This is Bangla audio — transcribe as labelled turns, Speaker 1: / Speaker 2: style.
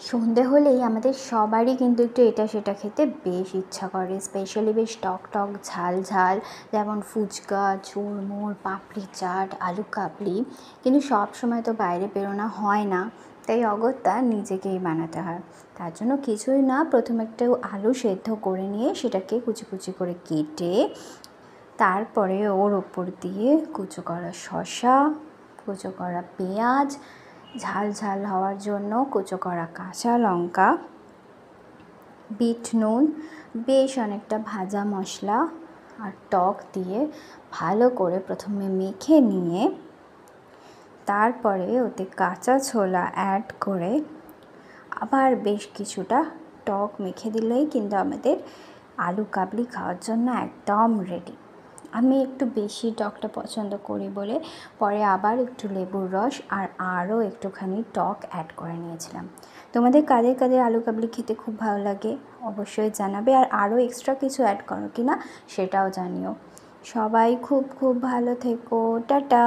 Speaker 1: সন্ধে হলেই আমাদের সবারই কিন্তু একটু এটা সেটা খেতে বেশ ইচ্ছা করে, স্পেশালি বেশ টক টক ঝাল ঝাল, যেমন ফুচকা, চুরমুর, পাপড়ি চাট, আলু কাবলি। কিন্তু সব সময় তো বাইরে বেরোনো হয় না, তাই অগত্যা নিজেকেই বানাতে হয়। তার জন্য কিছুই না, প্রথমে একটু আলু সেদ্ধ করে নিয়ে সেটাকে কুচি কুচি করে কেটে তারপরে ওর ওপর দিয়ে কুচো করা শসা, কুচো করা পেঁয়াজ, ঝাল ঝাল হওয়ার জন্য কুচো করা কাঁচা লঙ্কা, বিট নুন, বেশ অনেকটা ভাজা মশলা আর টক দিয়ে ভালো করে প্রথমে মেখে নিয়ে তারপরে ওতে কাঁচা ছোলা অ্যাড করে আবার বেশ কিছুটা টক মেখে দিলেই কিন্তু আমাদের আলু কাবলি খাওয়ার জন্য একদম রেডি। আমি একটু বেশি টকটা পছন্দ করি বলে পরে আবার একটু লেবুর রস আর আরও একটুখানি টক অ্যাড করে নিয়েছিলাম। তোমাদের কাদের কাদের আলু কাবলি খেতে খুব ভালো লাগে অবশ্যই জানাবে, আর আরও এক্সট্রা কিছু অ্যাড করো কি না সেটাও জানিও। সবাই খুব খুব ভালো থেকো, টাটা।